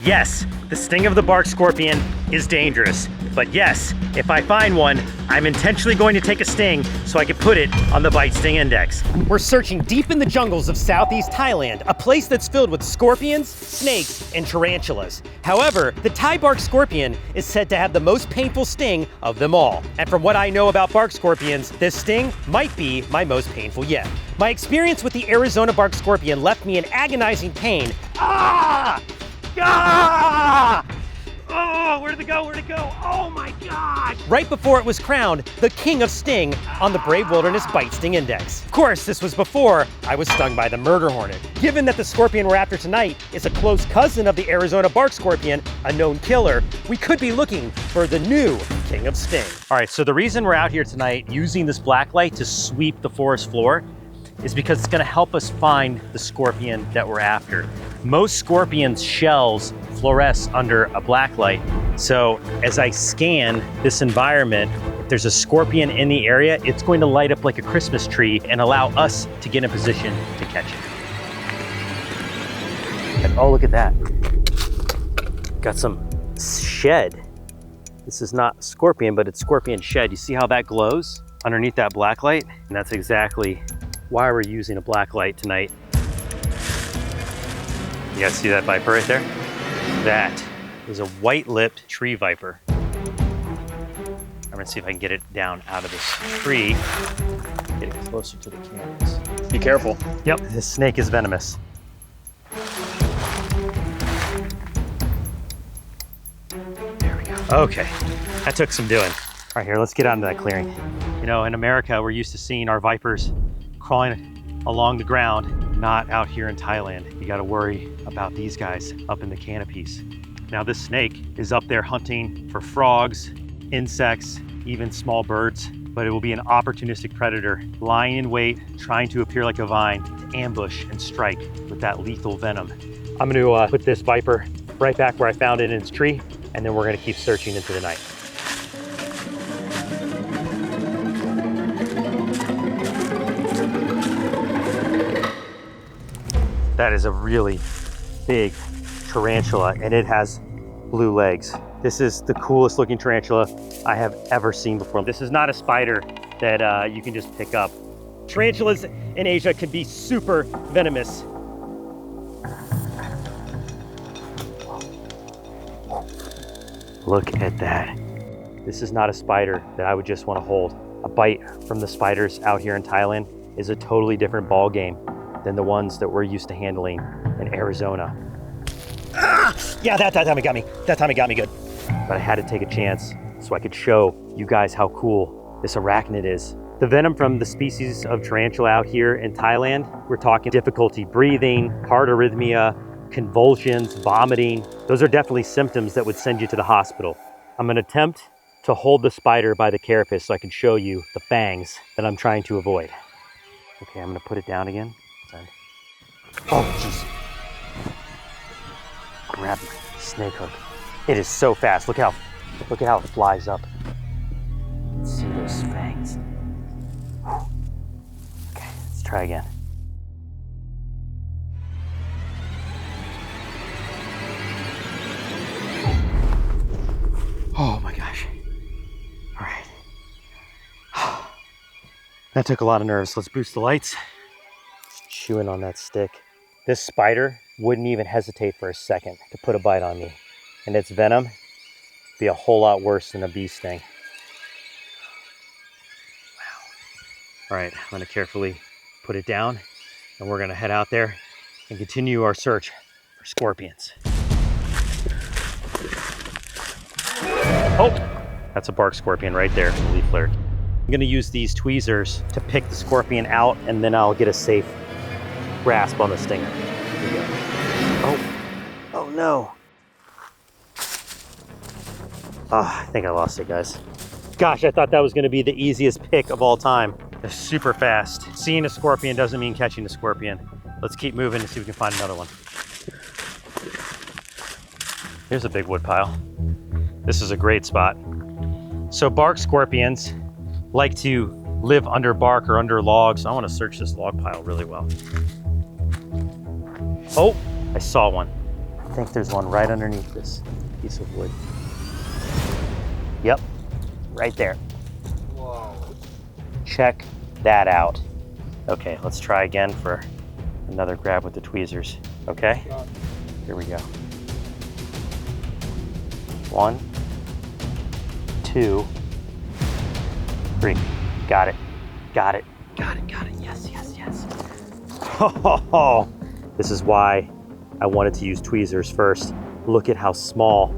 Yes, the sting of the bark scorpion is dangerous. But yes, if I find one, I'm intentionally going to take a sting so I can put it on the bite sting index. We're searching deep in the jungles of Southeast Thailand, a place that's filled with scorpions, snakes, and tarantulas. However, the Thai bark scorpion is said to have the most painful sting of them all. And from what I know about bark scorpions, this sting might be my most painful yet. My experience with the Arizona bark scorpion left me in agonizing pain. Ah! Ah! Oh, where'd it go? Where'd it go? Oh my gosh! Right before it was crowned the king of sting on the Brave Wilderness Bite Sting Index. Of course, this was before I was stung by the murder hornet. Given that the scorpion we're after tonight is a close cousin of the Arizona bark scorpion, a known killer, we could be looking for the new king of sting. All right, so the reason we're out here tonight using this black light to sweep the forest floor is because it's gonna help us find the scorpion that we're after. Most scorpions' shells fluoresce under a black light. So as I scan this environment, if there's a scorpion in the area, it's going to light up like a Christmas tree and allow us to get in position to catch it. And oh, look at that. Got some shed. This is not scorpion, but it's scorpion shed. You see how that glows underneath that black light? And that's exactly why we're using a black light tonight. You guys see that viper right there? That is a white-lipped tree viper. I'm gonna see if I can get it down out of this tree. Get it closer to the cameras. Be careful. Yep, this snake is venomous. There we go. Okay, that took some doing. All right, here, let's get out into that clearing. You know, in America, we're used to seeing our vipers crawling along the ground, not out here in Thailand. You gotta worry about these guys up in the canopies. Now this snake is up there hunting for frogs, insects, even small birds, but it will be an opportunistic predator, lying in wait, trying to appear like a vine, to ambush and strike with that lethal venom. I'm gonna put this viper right back where I found it in its tree, and then we're gonna keep searching into the night. That is a really big tarantula, and it has blue legs. This is the coolest looking tarantula I have ever seen before. This is not a spider that you can just pick up. Tarantulas in Asia can be super venomous. Look at that. This is not a spider that I would just want to hold. A bite from the spiders out here in Thailand is a totally different ball game than the ones that we're used to handling in Arizona. Ah! Yeah, that time it got me. That time it got me good. But I had to take a chance so I could show you guys how cool this arachnid is. The venom from the species of tarantula out here in Thailand, we're talking difficulty breathing, heart arrhythmia, convulsions, vomiting. Those are definitely symptoms that would send you to the hospital. I'm gonna attempt to hold the spider by the carapace so I can show you the fangs that I'm trying to avoid. Okay, I'm gonna put it down again. Oh, jeez. Grab my snake hook. It is so fast. Look at how it flies up. Let's see those fangs. Okay, let's try again. Oh my gosh. All right. That took a lot of nerves. Let's boost the lights. Chewing on that stick. This spider wouldn't even hesitate for a second to put a bite on me. And its venom would be a whole lot worse than a bee sting. Wow. All right, I'm gonna carefully put it down, and we're gonna head out there and continue our search for scorpions. Oh, that's a bark scorpion right there, leaf flare. I'm gonna use these tweezers to pick the scorpion out, and then I'll get a safe grasp on the stinger. Here we go. Oh no. Oh, I think I lost it, guys. Gosh, I thought that was gonna be the easiest pick of all time. They're super fast. Seeing a scorpion doesn't mean catching a scorpion. Let's keep moving and see if we can find another one. Here's a big wood pile. This is a great spot. So bark scorpions like to live under bark or under logs. I want to search this log pile really well. Oh, I saw one. I think there's one right underneath this piece of wood. Yep, right there. Whoa. Check that out. Okay, let's try again for another grab with the tweezers. Okay, here we go. 1, 2, 3. Got it. Got it. Got it. Got it. Yes, yes, yes. Oh, this is why I wanted to use tweezers first. Look at how small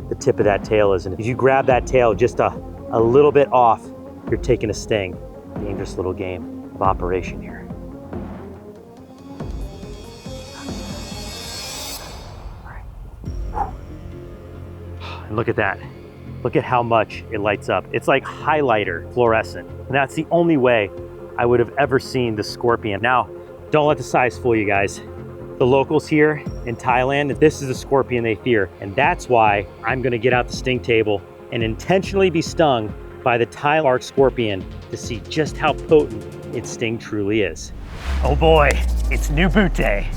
the tip of that tail is. And if you grab that tail just a little bit off, you're taking a sting. Dangerous little game of operation here. All right. And look at that. Look at how much it lights up. It's like highlighter fluorescent. And that's the only way I would have ever seen the scorpion. Now, don't let the size fool you guys. The locals here in Thailand, this is a scorpion they fear. And that's why I'm gonna get out the sting table and intentionally be stung by the Thai bark scorpion to see just how potent its sting truly is. Oh boy, it's new boot day.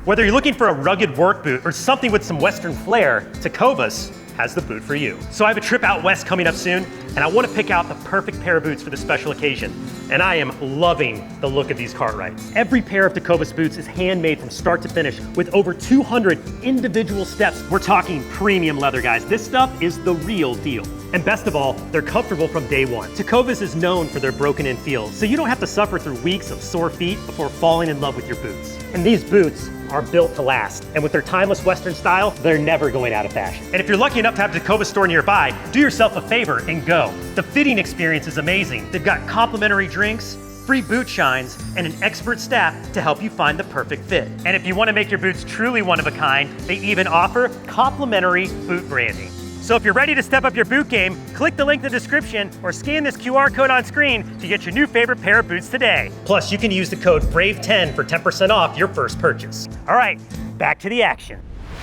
Whether you're looking for a rugged work boot or something with some Western flair, Tecovas has the boot for you. So I have a trip out west coming up soon, and I want to pick out the perfect pair of boots for the special occasion. And I am loving the look of these Cartwrights. Every pair of Tecovas boots is handmade from start to finish with over 200 individual steps. We're talking premium leather, guys. This stuff is the real deal. And best of all, they're comfortable from day one. Tecovas is known for their broken-in feel, so you don't have to suffer through weeks of sore feet before falling in love with your boots. And these boots are built to last. And with their timeless Western style, they're never going out of fashion. And if you're lucky enough to have a Tecovas store nearby, do yourself a favor and go. The fitting experience is amazing. They've got complimentary drinks, free boot shines, and an expert staff to help you find the perfect fit. And if you want to make your boots truly one of a kind, they even offer complimentary boot branding. So if you're ready to step up your boot game, click the link in the description or scan this QR code on screen to get your new favorite pair of boots today. Plus, you can use the code BRAVE10 for 10% off your first purchase. All right, back to the action.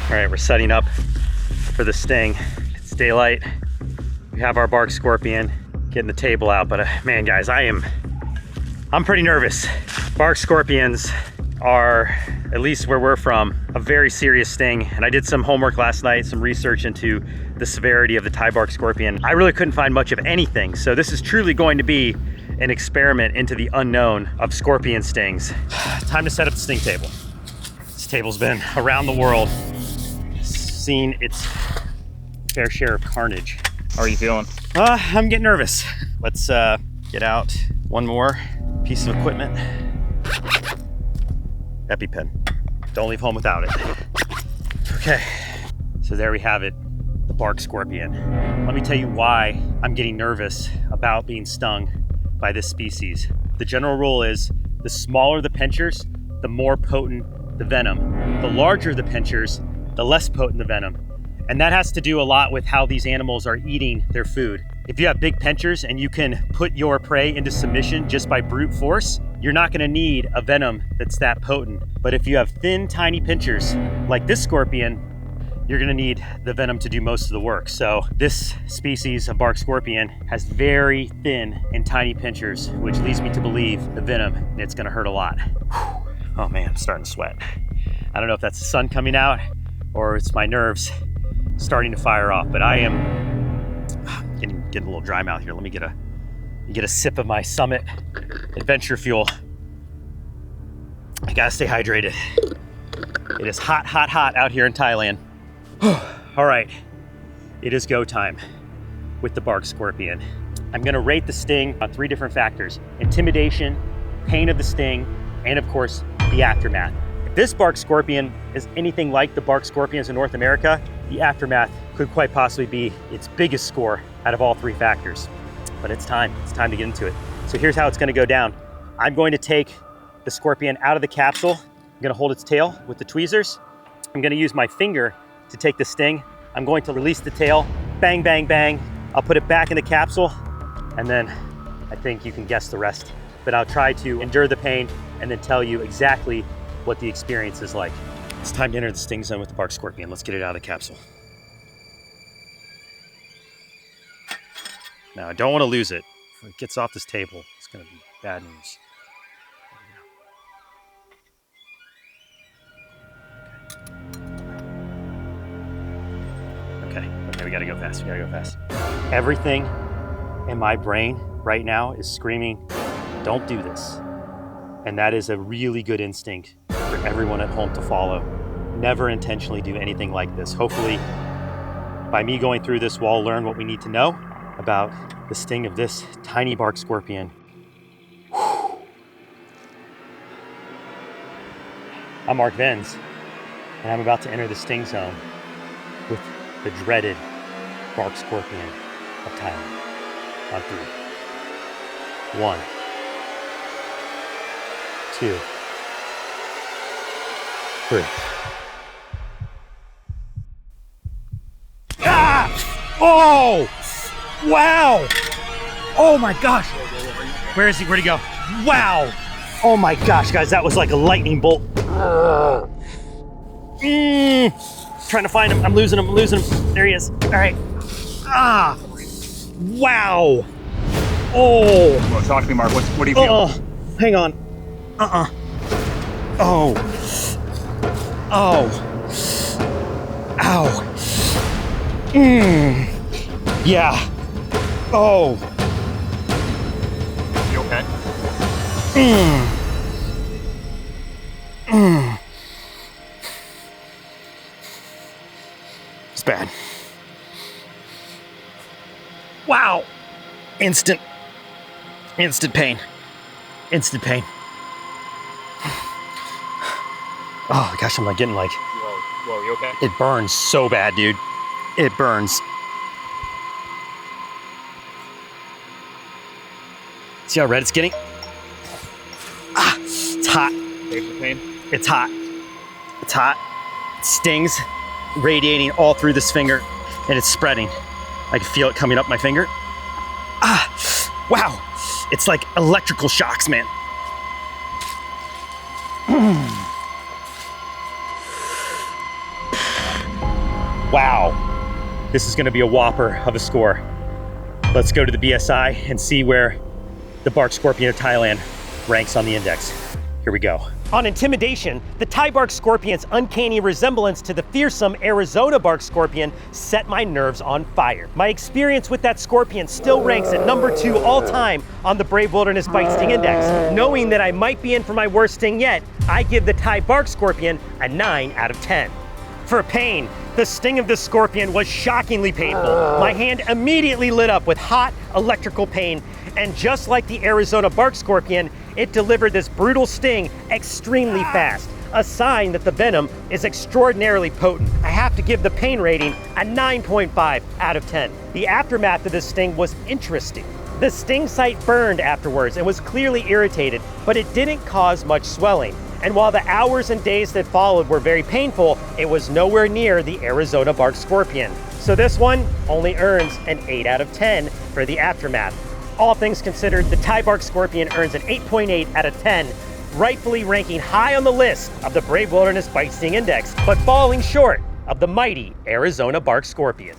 All right, we're setting up for the sting. It's daylight. We have our bark scorpion, getting the table out, but man, guys, I'm pretty nervous. Bark scorpions are, at least where we're from, a very serious sting. And I did some homework last night, some research into the severity of the Thai bark scorpion. I really couldn't find much of anything. So this is truly going to be an experiment into the unknown of scorpion stings. Time to set up the sting table. This table's been around the world, seen its fair share of carnage. How are you feeling? I'm getting nervous. Let's get out one more piece of equipment. EpiPen. Don't leave home without it. Okay, so there we have it, the bark scorpion. Let me tell you why I'm getting nervous about being stung by this species. The general rule is the smaller the pinchers, the more potent the venom. The larger the pinchers, the less potent the venom. And that has to do a lot with how these animals are eating their food. If you have big pinchers and you can put your prey into submission just by brute force, you're not gonna need a venom that's that potent. But if you have thin, tiny pinchers, like this scorpion, you're gonna need the venom to do most of the work. So this species of bark scorpion has very thin and tiny pinchers, which leads me to believe the venom, it's gonna hurt a lot. Whew. Oh man, I'm starting to sweat. I don't know if that's the sun coming out or it's my nerves starting to fire off, but I am getting a little dry mouth here. Let me get a sip of my Summit Adventure Fuel. I gotta stay hydrated. It is hot, hot, hot out here in Thailand. All right, it is go time with the bark scorpion. I'm gonna rate the sting on 3 different factors: intimidation, pain of the sting, and of course, the aftermath. If this bark scorpion is anything like the bark scorpions in North America, the aftermath could quite possibly be its biggest score out of all 3 factors. But it's time to get into it. So here's how it's gonna go down. I'm going to take the scorpion out of the capsule. I'm gonna hold its tail with the tweezers. I'm gonna use my finger to take the sting. I'm going to release the tail, bang, bang, bang. I'll put it back in the capsule, and then I think you can guess the rest. But I'll try to endure the pain and then tell you exactly what the experience is like. It's time to enter the sting zone with the bark scorpion. Let's get it out of the capsule. Now, I don't want to lose it. If it gets off this table, it's going to be bad news. Okay, we gotta go fast, Everything in my brain right now is screaming, don't do this. And that is a really good instinct for everyone at home to follow. Never intentionally do anything like this. Hopefully, by me going through this, we'll all learn what we need to know about the sting of this tiny bark scorpion. Whew. I'm Mark Venz, and I'm about to enter the sting zone with the dreaded bark scorpion of Thailand. On 3. 1, 2, 3. Ah! Oh! Wow! Oh my gosh! Where is he? Where'd he go? Wow! Oh my gosh, guys, that was like a lightning bolt. Trying to find him. I'm losing him. There he is. All right. Ah! Wow! Oh! Well, talk to me, Mark. What do you feel? Oh! Hang on. Oh! Oh! Ow! Yeah. Oh. You okay? It's bad. Wow. Instant pain. Oh gosh, I'm like getting like, Whoa, you okay? it burns so bad, dude. It burns. See how red it's getting? Ah, it's hot. Paper pain? It's hot. It stings, radiating all through this finger, and it's spreading. I can feel it coming up my finger. Ah, wow. It's like electrical shocks, man. Wow. This is gonna be a whopper of a score. Let's go to the BSI and see where the bark scorpion of Thailand ranks on the index. Here we go. On intimidation, the Thai bark scorpion's uncanny resemblance to the fearsome Arizona bark scorpion set my nerves on fire. My experience with that scorpion still ranks at number 2 all time on the Brave Wilderness Bite Sting Index. Knowing that I might be in for my worst sting yet, I give the Thai bark scorpion a 9 out of 10. For pain, the sting of this scorpion was shockingly painful. My hand immediately lit up with hot electrical pain, and just like the Arizona bark scorpion, it delivered this brutal sting extremely fast, a sign that the venom is extraordinarily potent. I have to give the pain rating a 9.5 out of 10. The aftermath of this sting was interesting. The sting site burned afterwards and was clearly irritated, but it didn't cause much swelling. And while the hours and days that followed were very painful, it was nowhere near the Arizona bark scorpion. So this one only earns an 8 out of 10 for the aftermath. All things considered, the Thai bark scorpion earns an 8.8 out of 10, rightfully ranking high on the list of the Brave Wilderness Bite Sting Index, but falling short of the mighty Arizona bark scorpion.